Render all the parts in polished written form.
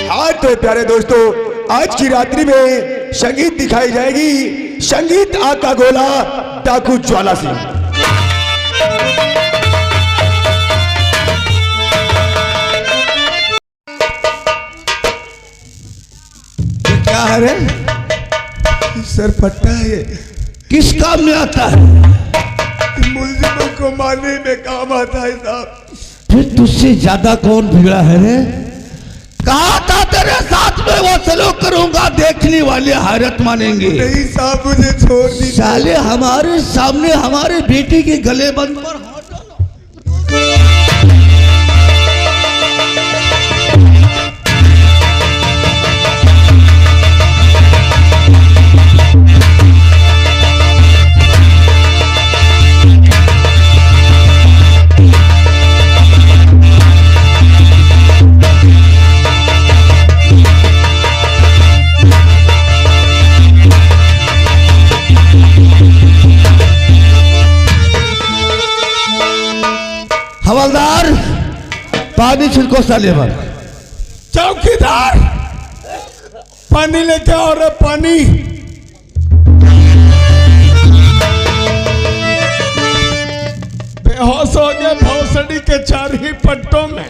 हाँ तो प्यारे दोस्तों, आज की रात्रि में संगीत दिखाई जाएगी। संगीत आका गोला डाकू ज्वाला सिंह। क्या है रे? सर पट्टा है। किस काम में आता है? मुल्जिमों को मारने में काम आता है साहब। फिर तुझसे ज्यादा कौन बिगड़ा है रे? कहा था तेरे साथ में वो सलूक करूंगा, देखने वाले हैरत मानेंगे। नहीं साहब, मुझे छोड़ दी। साले हमारे सामने हमारे बेटी के गले बंद पर हाथ डालो। हवलदार, पानी छिड़को साले पर। चौकीदार, पानी लेके आओ रे पानी। बेहोश हो गए भौसड़ी के चार ही पट्टों में।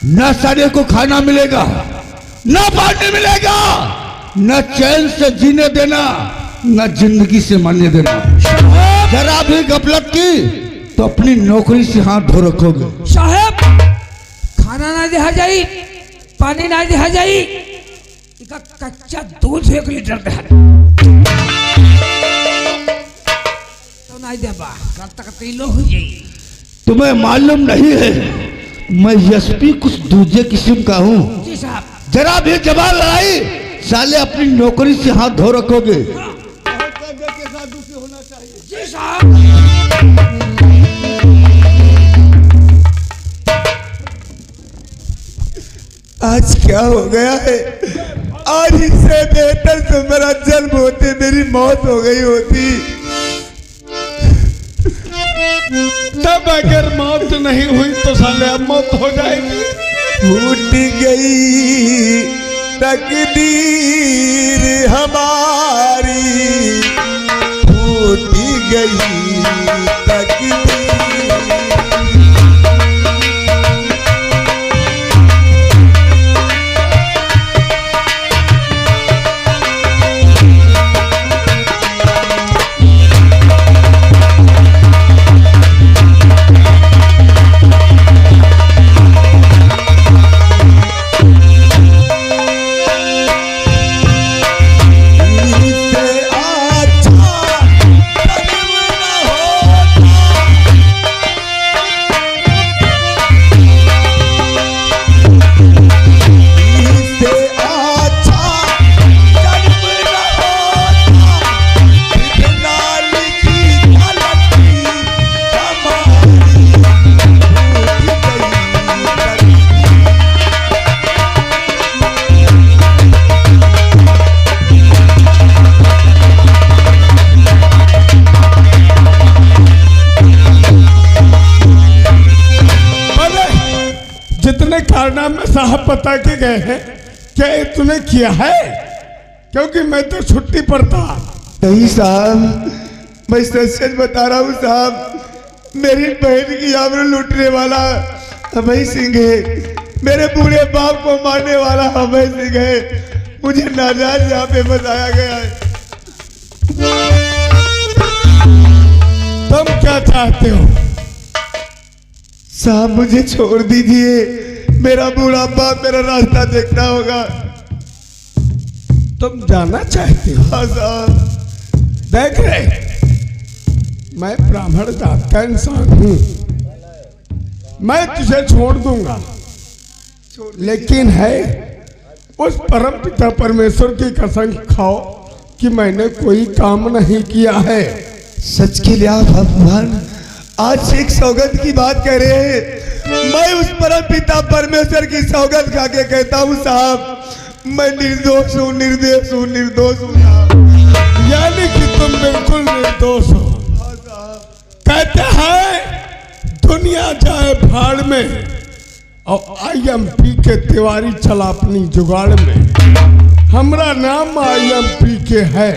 न साले को खाना मिलेगा, न पानी मिलेगा, न चैन से जीने देना, न जिंदगी से मरने देना। जरा भी गफलत की तो अपनी नौकरी से हाथ धो रखोगे। साहब, खाना ना दिया जाई, पानी ना दिया जाई, इका कच्चा दूध 1 लीटर दे तो नहीं देबा, कल तक तीलो हो जाई। तुम्हें मालूम नहीं है मैं एसपी कुछ दूसरे किस्म का हूँ। जी साहब। जरा भी जवाब लड़ाई साले अपनी नौकरी से हाथ धो रखोगे। जी साहब। आज क्या हो गया है? आज इससे बेहतर तो मेरा जन्म होते मेरी मौत हो गई होती। तब अगर मौत नहीं हुई तो साले अब मौत हो जाएगी। फूट गई तकदीर हमारी, फूट गई तकदीर। इतने कारनामे साहब बता के गए हैं, क्या ये तूने किया है? क्योंकि मैं तो छुट्टी पर था। नहीं साहब, मैं सच बता रहा हूँ साहब। मेरी बहन की आबरू लूटने वाला अभय सिंह है, मेरे बूढ़े बाप को मारने वाला अभय सिंह है। मुझे नाजायज यहाँ पे बताया गया है। तुम क्या चाहते हो? साहब मुझे छोड़ दीजिए, मेरा बूढ़ा बाप मेरा रास्ता देखना होगा। तुम जाना चाहते हो? हाँ साहब। देख रहे, मैं ब्राह्मण जात का इंसान हूं, मैं तुझे छोड़ दूंगा, लेकिन है उस परम पिता परमेश्वर की कसम खाओ कि मैंने कोई काम नहीं किया है। सच के लिए आप भगवान आज एक सौगंध की बात कह रहे हैं। मैं उस परम पिता परमेश्वर की सौगंध खा के कहता हूँ साहब, मैं निर्दोष हूँ, निर्दोष हूँ, निर्दोष हूँ साहब। यानी कि तुम बिल्कुल निर्दोष हो। कहते हैं दुनिया जाए भाड़ में और IMP के तिवारी चला अपनी जुगाड़ में। हमारा नाम IMP के है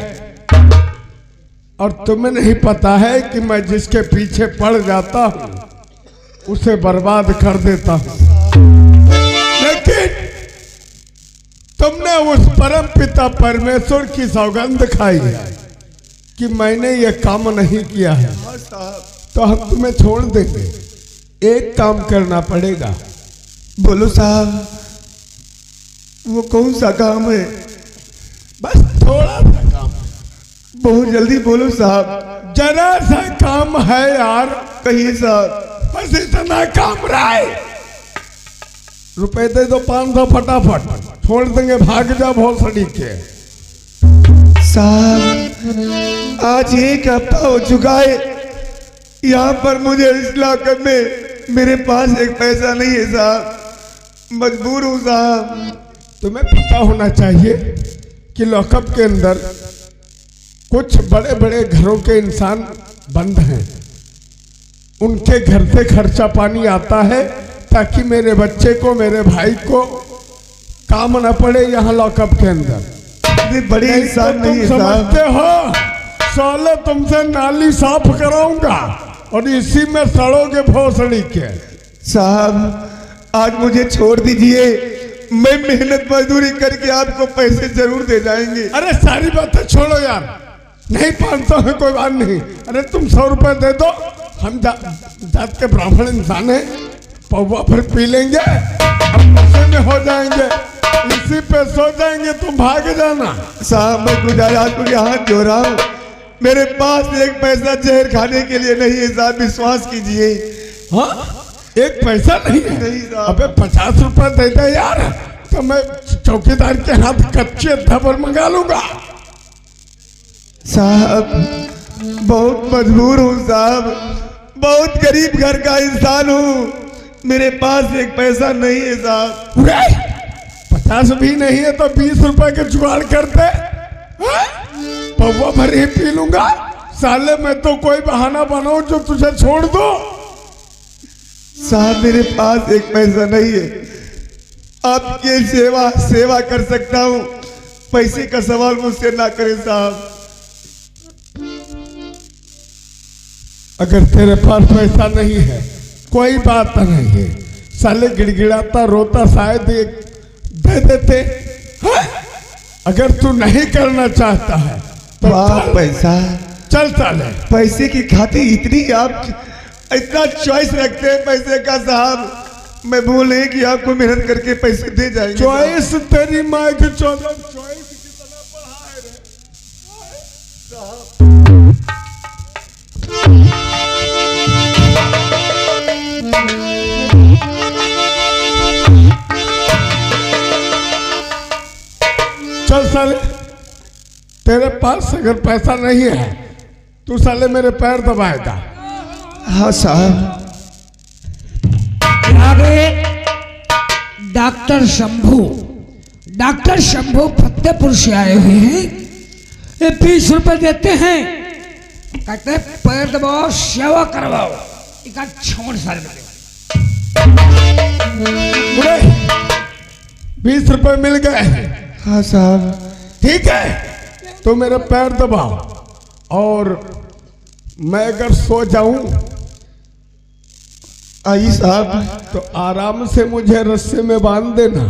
और तुम्हें नहीं पता है कि मैं जिसके पीछे पड़ जाता हूं उसे बर्बाद कर देता हूं। लेकिन तुमने उस परम पिता परमेश्वर की सौगंध खाई है कि मैंने ये काम नहीं किया है, तो हम तुम्हें छोड़ देंगे। एक काम करना पड़ेगा। बोलो साहब, वो कौन सा काम है? बस थोड़ा सा काम, बहुत जल्दी बोलो साहब। जरा सा काम है यार। कहिए साहब। बस इतना काम रहा है। रुपए दे दो 500 फटाफट, छोड़ देंगे, भाग जा भोसड़ी के। साहब आज एक हफ्ता हो चुका है, यहाँ पर मुझे इस इलाके में मेरे पास एक पैसा नहीं है साहब, मजबूर हूँ साहब। तुम्हें पता होना चाहिए कि लॉकअप के अंदर कुछ बड़े बड़े घरों के इंसान बंद हैं। उनके घर से खर्चा पानी आता है ताकि मेरे बच्चे को, मेरे भाई को काम न पड़े यहाँ लॉकअप के अंदर। बड़े इंसान नहीं है साहब। समझते हो? साले तुमसे नाली साफ कराऊंगा और इसी में सड़ोगे भोसड़ी के। साहब आज मुझे छोड़ दीजिए, मैं मेहनत मजदूरी करके आपको पैसे जरूर दे जाएंगे। अरे सारी बातें छोड़ो यार, नहीं 500 है कोई बात नहीं। अरे तुम 100 रुपए दे दो, हम जात के ब्राह्मण इंसान हैं, पौवा फिर पी लेंगे, अब पैसे में हो जाएंगे, इसी पे सो जाएंगे, तुम भाग जाना। साहब मैं गुजारिश के हाथ जोड़ रहा हूँ, मेरे पास एक पैसा जहर खाने के लिए नहीं है साहब, विश्वास कीजिए। हाँ, एक पैसा नहीं है? नहीं साहब। अबे 50 रुपए दे दे यार, तो मैं चौकीदार के हाथ कच्चे धबर मंगा लूंगा। साहब बहुत मजबूर हूँ साहब, बहुत गरीब घर का इंसान हूँ, मेरे पास एक पैसा नहीं है साहब। 50 भी नहीं है तो 20 रुपए के जुगाड़ करते, पौवा भर ही पी लूंगा। साले मैं तो कोई बहाना बनाऊं जो तुझे छोड़ दो। साहब मेरे पास एक पैसा नहीं है, आपकी सेवा कर सकता हूँ, पैसे का सवाल मुझसे ना करें साहब। अगर तेरे पास पैसा नहीं है कोई बात नहीं है, साले गिड़गिड़ाता रोता शायद एक दे देते। अगर तू नहीं करना चाहता है तो वाह पैसा, चल साले। पैसे की खातिर इतनी आप इतना चॉइस रखते हैं पैसे का साहब, मैं बोले कि आपको मेहनत करके पैसे दे जाएंगे। चॉइस तेरी माँ की चॉइस कितना पढ़ाए रे चल साले, तेरे पास अगर पैसा नहीं है तू साले मेरे पैर दबाएगा। हाँ साहब। आगे डॉक्टर शंभू फतेहपुर से आए हुए हैं, ये 20 रुपए देते हैं, कहते हैं पैर दबाओ सेवा करवाओ, एक छोड़ सारे बुरे 20 रुपए मिल गए। हाँ साहब। ठीक है, तो मेरे पैर दबाओ और मैं अगर सो जाऊं आइए साहब। तो आराम से मुझे रस्से में बांध देना,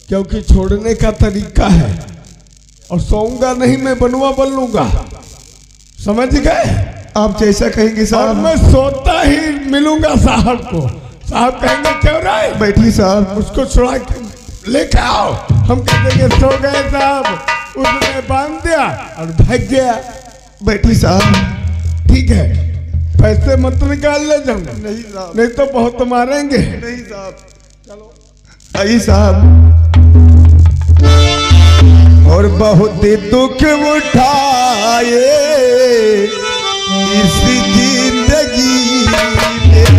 क्योंकि छोड़ने का तरीका है। और सोऊंगा नहीं, मैं बनुआ बन लूंगा, समझ गए? आप जैसा कहेंगे और साहब। मैं सोता ही मिलूंगा साहब को। साहब कहेंगे क्यों रहे, बैठिए साहब। उसको छुड़ा के लेके आओ। हम कहेंगे सो गए साहब, उसने बांध दिया और भाग गया। बैठिए साहब। ठीक है, पैसे मत निकाल ले जाऊं, नहीं साहब। नहीं तो बहुत मारेंगे। नहीं साहब। चलो आइए साहब। और बहुत दुख उठाए इस जिंदगी में,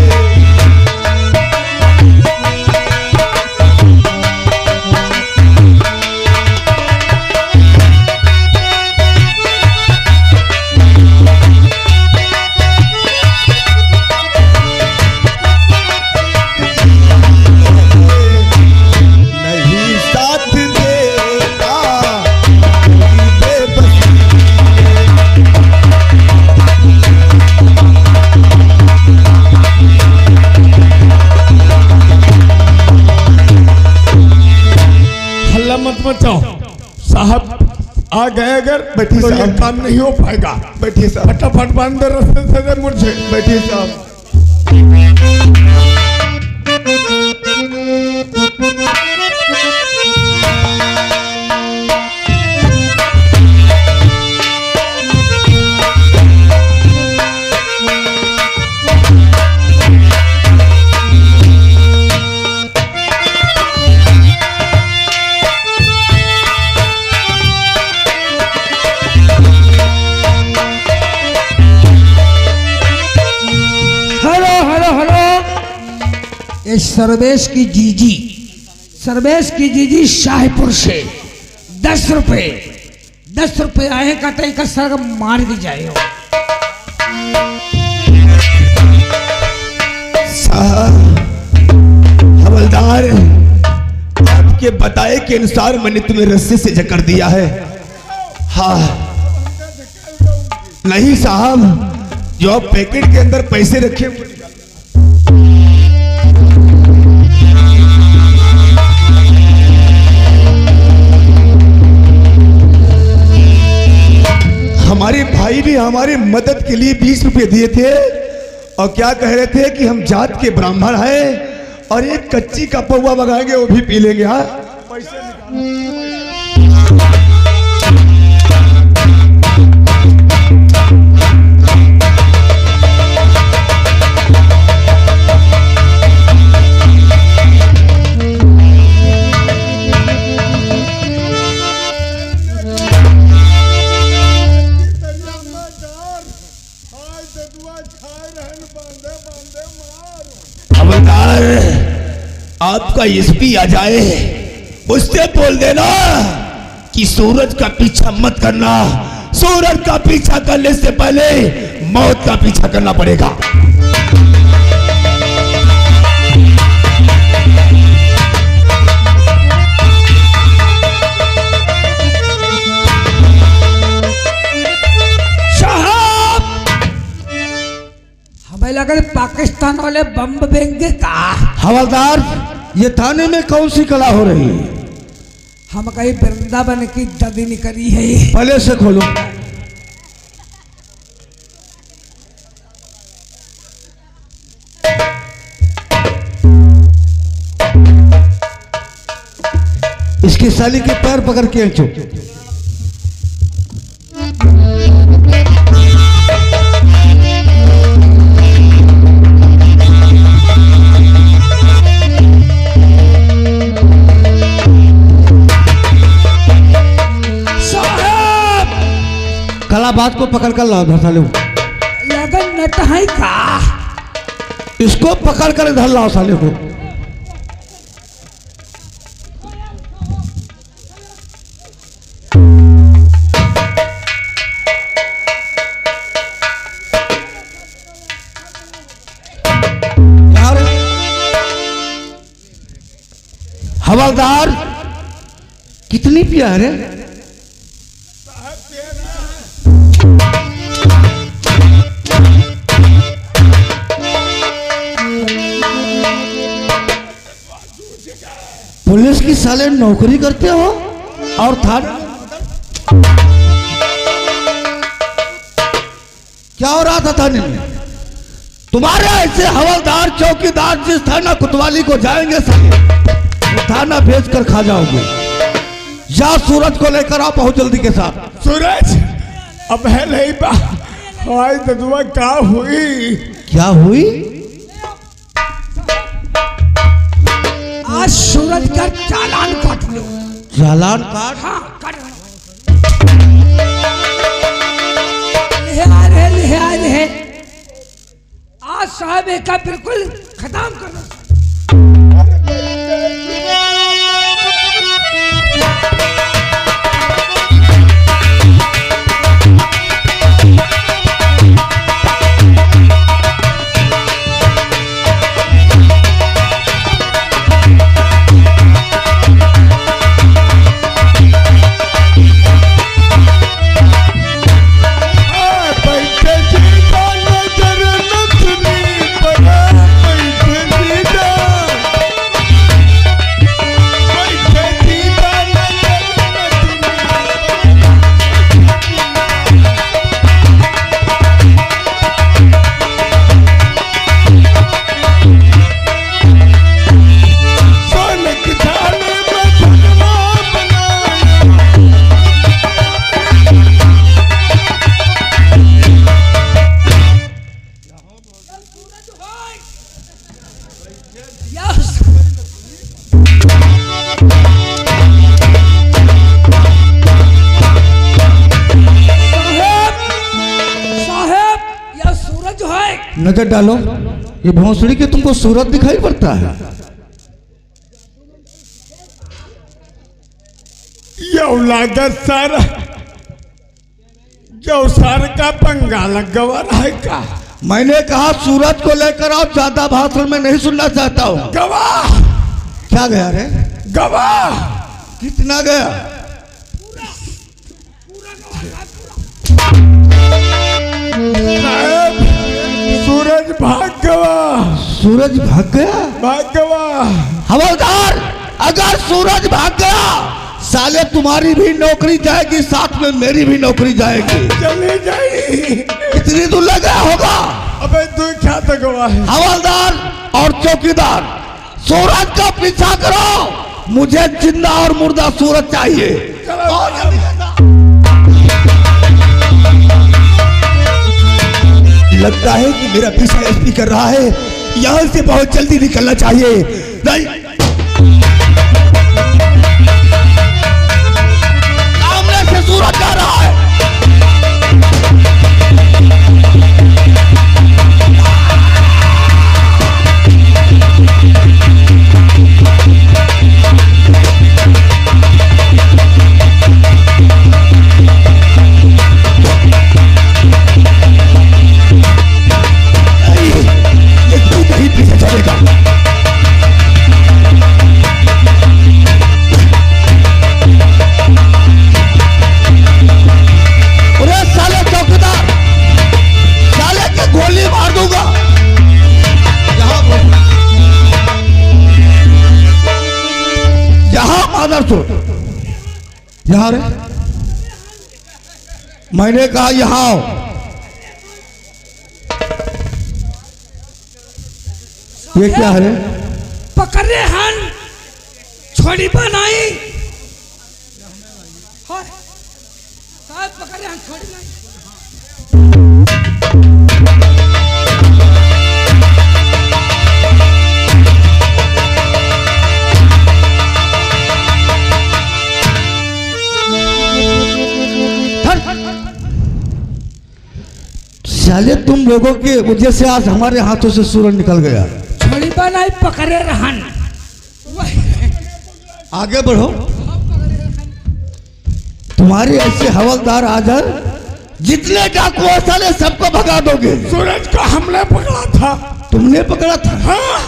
नहीं साथ देगा बेबसी। हल्ला मत मचाओ साहब, आ गए अगर बैठिए तो ये साहब। काम नहीं हो पाएगा। बैठिए साहब। फटाफट बांध दे रस्ते से दे मुझे। बैठिए साहब। हेलो हेलो हेलो, ये सर्वेश की जीजी, सर्वेश की जीजी शाहपुर से 10 रुपए, 10 रुपए आए का तय का सर मार दी जाए। साहब हवलदार, आपके बताए के अनुसार मैंने तुम्हें रस्से से जकड़ दिया है। हाँ नहीं साहब, जो आप पैकेट के अंदर पैसे रखे हुए हमारे भाई ने हमारे मदद के लिए 20 रुपए दिए थे और क्या कह रहे थे कि हम जात के ब्राह्मण हैं और एक कच्ची का पौवा मंगाएंगे, वो भी पी लेंगे। हाँ हवलदार, आपका एसपी आ जाए, उससे बोल देना कि सूरज का पीछा मत करना, सूरज का पीछा करने से पहले मौत का पीछा करना पड़ेगा। हमें लगा पाकिस्तान वाले बम बेंगे का। हवलदार, ये थाने में कौन सी कला हो रही है? हम कहीं वृंदावन की ददी निकली है। पहले से खोलो। इसकी साली के पैर पकड़ के खींचो। कला बात को पकड़ कर लाओ, धर लो। लगन नटहाई का। इसको पकड़ कर धर लाओ साले को। यार हवलदार कितनी प्यार है? पुलिस की साले नौकरी करते हो और थाने क्या हो रहा था थाने में? तुम्हारे ऐसे हवलदार चौकीदार जिस थाना कोतवाली को जाएंगे साले वो थाना भेज कर खा जाओगे। या सूरज को लेकर आओ बहुत जल्दी के साथ। सूरज अब है नहीं बा हाय ददुआ क्या हुई? क्या हुई? आज सूरज का चालान काट लो। चालान काट? हाँ काट ले। आज साहब का बिल्कुल खत्म कर दो। नजर डालो, ये भोंसड़ी के तुमको सूरत दिखाई पड़ता है? लागत सर जो सर का पंगा गवर है का? मैंने कहा सूरज को लेकर आप ज्यादा भाषण में नहीं सुनना चाहता हूँ। गवाह क्या गया रे? गवाह कितना गया? साहब सूरज भाग गया। सूरज भाग गया? भाग गया। हवलदार अगर सूरज भाग गया साले तुम्हारी भी नौकरी जाएगी, साथ में मेरी भी नौकरी जाएगी। चली जाएगी। कितनी दूर लगा होगा? अबे तू क्या तो गवाह है? हवलदार और चौकीदार सूरज का पीछा करो, मुझे जिंदा और मुर्दा सूरज चाहिए। लगता है कि मेरा पीछा एसपी कर रहा है, यहाँ से बहुत जल्दी निकलना चाहिए। नहीं सामने से सूरज जा रहा है। पीछे चलेगा। अरे साले चौकीदार, साले की गोली मार दूंगा। यहाँ मादर तो यहाँ रे, मैंने कहा यहाँ आओ। ये क्या है? पकड़े हन छोड़ी बनाई। साहब पकड़े हन छोड़ी बनाई। साले तुम लोगों की वजह से आज हमारे हाथों से सूरज निकल गया। छोड़ी बनाई पकड़े रहन। आगे बढ़ो, तुम्हारे ऐसे हवलदार आ जाए, जितने डाकू साले सबको भगा दोगे। सूरज को हमने पकड़ा था। तुमने पकड़ा था? हाँ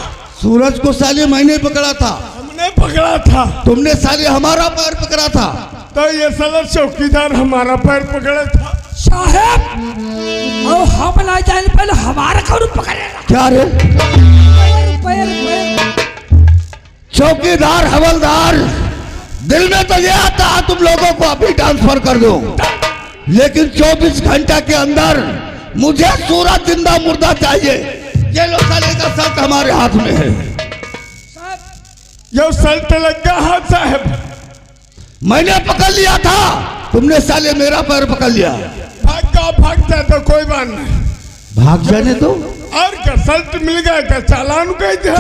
सूरज को साले मैंने पकड़ा था। हमने पकड़ा था। तुमने साले हमारा पैर पकड़ा था। तो ये साला चौकीदार हमारा पैर पकड़ा था। साहब और हम ना जाने पहले हमारा कौन पकड़ेगा? क्या रे? पैर पैर पैर। चौकीदार हवलदार, दिल में तो ये आता है तुम लोगों को अभी ट्रांसफर कर दो, लेकिन 24 घंटा के अंदर मुझे सूरत जिंदा मुर्दा चाहिए। ये लो साले का शर्ट हमारे हाथ में है। ये सल्ट लग गया हाथ साहब। मैंने पकड़ लिया था, तुमने साले मेरा पैर पकड़ लिया। भाग जाए तो कोई बात नहीं। भाग जाने दो। और क्या सल्ट मिल गया क्या? चालान कह दे।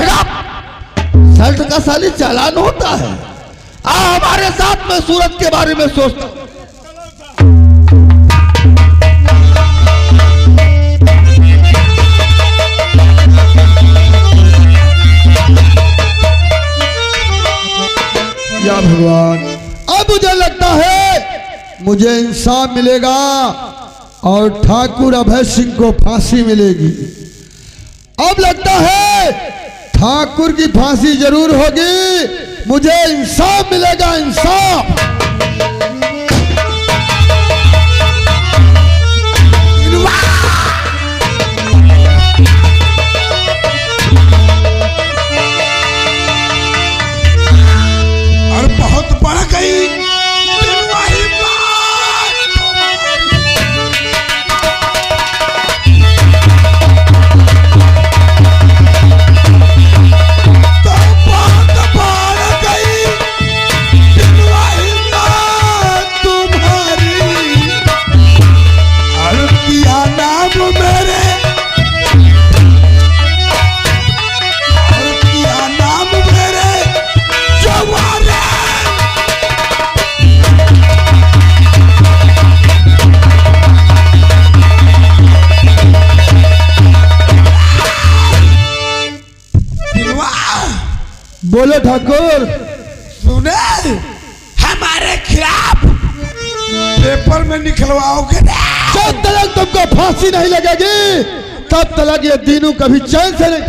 शर्ट का साली चालान होता है। आ हमारे साथ में सूरत के बारे में सोचता हूं। या भगवान, अब मुझे लगता है मुझे इंसाफ मिलेगा और ठाकुर अभय सिंह को फांसी मिलेगी। अब लगता है ठाकुर की फांसी जरूर होगी, मुझे इंसाफ मिलेगा, इंसाफ। और बहुत बढ़ गई। बोलो ठाकुर। सुने, हमारे खिलाफ पेपर में निकलवाओगे ना? जब तक तुमको फांसी नहीं लगेगी तब तक ये तीनों कभी चैन से नहीं।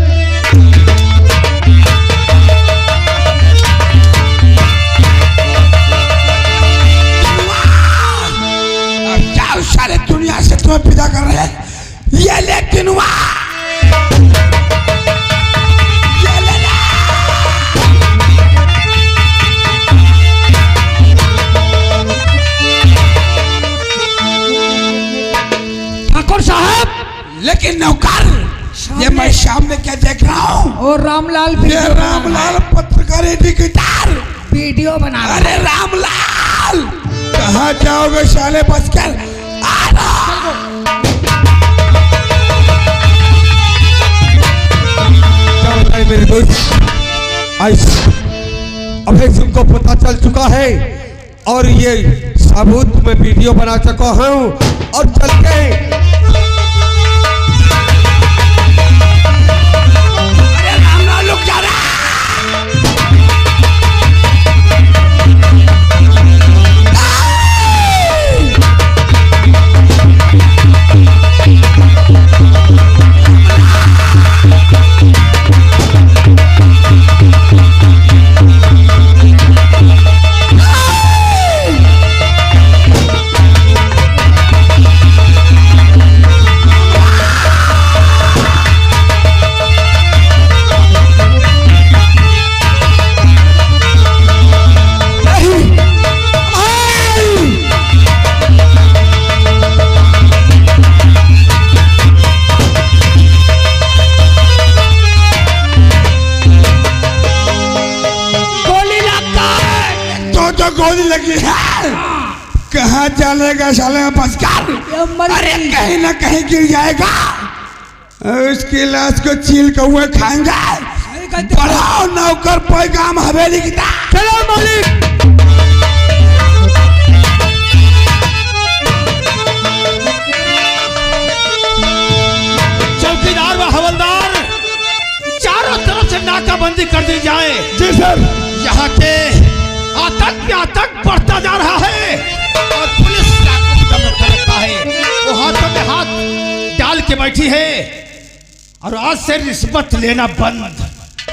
जाओ सारे दुनिया से तुम्हें विदा कर रहे हैं। ये लेकिन ठाकुर साहब, लेकिन नौकर, ये मैं सामने क्या देख रहा हूँ? और रामलाल ये रामलाल पत्रकार एडिटर वीडियो बना रहा है। अरे रामलाल, कहाँ जाओगे साले? बच कर आ रहा। मेरे दोस्त, अभय सिंह को पता चल चुका है और ये सबूत में वीडियो बना चुका हूँ और चल के रामलाल लोग जा रहा। गोली लगी है। कहाँ चलेगा साले में बचकर? अरे कहीं ना कहीं गिर जाएगा। उसकी लाश को चील कौए खाएंगे। बढ़ाओ नौकर पैगाम हवेली की तरफ। चलो मालिक। चौकीदार व हवलदार, चारों तरफ से नाकाबंदी कर दी जाए। जी सर। यहाँ के आतंक बढ़ता जा रहा है और पुलिस नाकाबंदी कर रखा है। वो हाथों में हाथ डाल के बैठी है और आज से रिश्वत लेना बंद।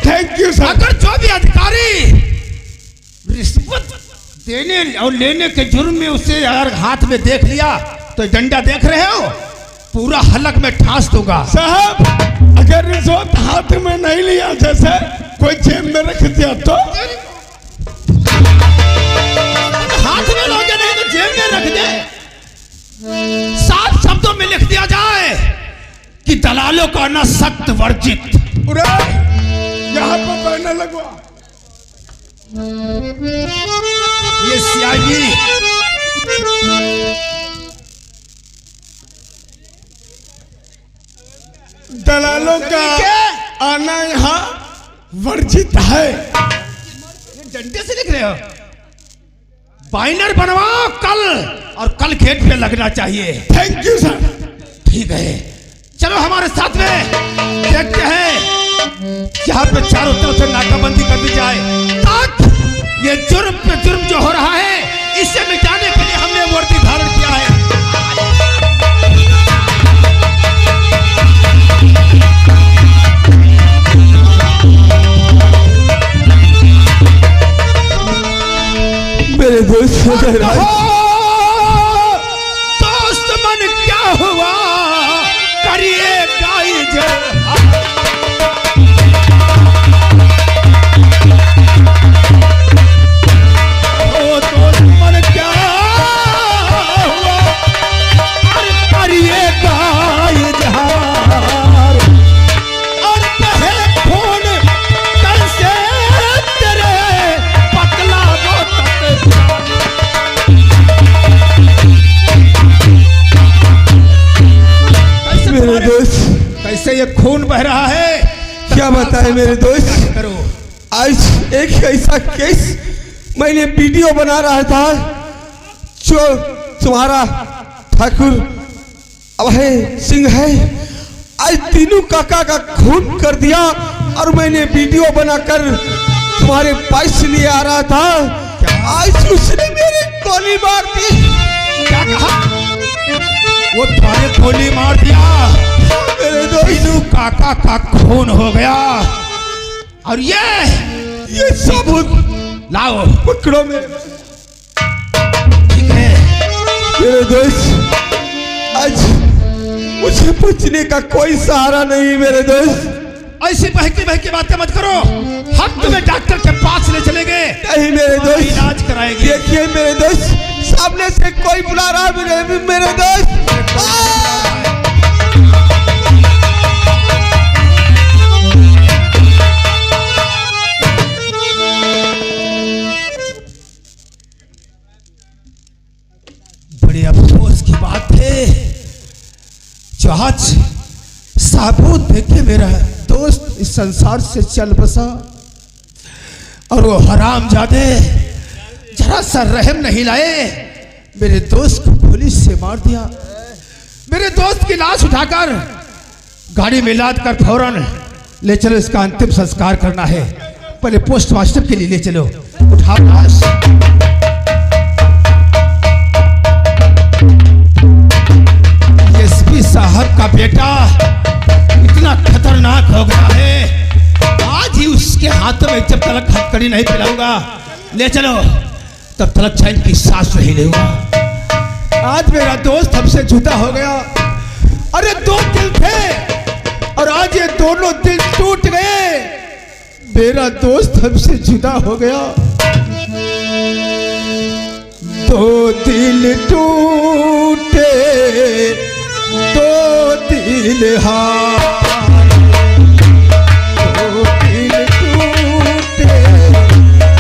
Thank you sir. अगर जो भी अधिकारी रिश्वत देने और लेने के जुर्म में उसे अगर हाथ में देख लिया तो डंडा देख रहे हो पूरा हलक में ठास दूंगा। साहब अगर रिश्वत हाथ में नहीं लिया, जैसे कोई जेब में रख दिया तो हाथ में लोगे नहीं तो जेब में रख दे। 7 शब्दों में लिख दिया जाए कि दलालों का ना सख्त वर्जित। उरे यहाँ पर बैनर लगवा। ये सीआईडी दलालों का आना यहाँ वर्जित है। ये डंडे से लिख रहे हो। बाइनर बनवाओ कल और कल गेट पे लगना चाहिए। Thank you sir. ठीक है चलो हमारे साथ में देखते हैं यहाँ पे चारों तरफ से नाकाबंदी कर दी जाए ताकि ये जुर्म पे जुर्म जो हो रहा है इसे मिटाने के लिए हमने वर्दी धारण किया है। मेरे दोस्त दोस्त मन क्या हुआ करिए गाइज। ओ दोस्त मन क्या हुआ अरे करिए गाइज और पहले खून कैसे तेरे पतला वो तक। मेरे दोस्त कैसे ये खून बह रहा है क्या बताए मेरे दोस्त। करो। आज एक ऐसा केस मैंने वीडियो बना रहा था जो तुम्हारा ठाकुर अभय सिंह है। आज तीनों काका का खून कर दिया और मैंने वीडियो बनाकर तुम्हारे पास लिए आ रहा था। आज उसने मेरी गोली मार दी। क्या कहा? वो तुम्हारे गोली मार दिया। मेरे दोस्त तीनों काका का खून हो गया और ये सबूत लाओ। पकड़ो मेरे ठीक है मेरे दोस्त। आज मुझे बचने का कोई सहारा नहीं मेरे दोस्त। ऐसी बहकी बातें मत करो। हम तुम्हें डॉक्टर के पास ले चलेंगे नहीं मेरे दोस्त। इलाज कराएंगे। देखिए मेरे दोस्त सामने से कोई बुला रहा है मेरे दोस्त। बड़े अफसोस की बात है जो आज साबुत देखे मेरा दोस्त इस संसार से चल बसा और वो हरामजादे जरा सा रहम नहीं लाए। मेरे दोस्त को पुलिस से मार दिया। मेरे दोस्त की लाश उठाकर गाड़ी में लाद कर फौरन ले चलो। इसका अंतिम संस्कार करना है। पहले पोस्टमास्टर के लिए ले चलो। उठाओ लाश। एसपी साहब का बेटा इतना खतरनाक हो गया है आज ही उसके हाथों में जब तक हथकड़ी नहीं पिलाऊंगा ले चलो तब तक चैन की सांस नहीं लूंगा। आज मेरा दोस्त हमसे जुदा हो गया। अरे 2 दिल थे और आज ये दोनों दिल टूट गए। मेरा दोस्त हमसे जुदा हो गया। 2 दिल टूटे 2 दिल हार। 2 दिल टूटे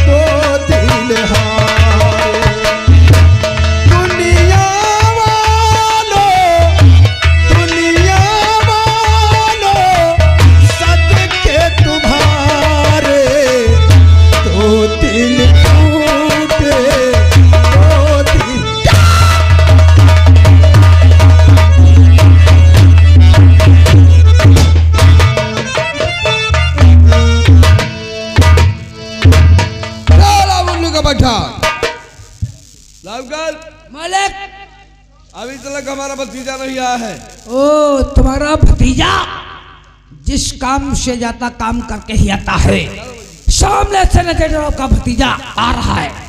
2 दिल हार। दुनिया वालों सदके तुम्हारे 2 दिल टूटे 2 दिल। लाभगल मालिक अभी तक हमारा भतीजा नहीं आया है। ओ तुम्हारा भतीजा जिस काम से जाता काम करके ही आता है। सामने से नजर का भतीजा आ रहा है।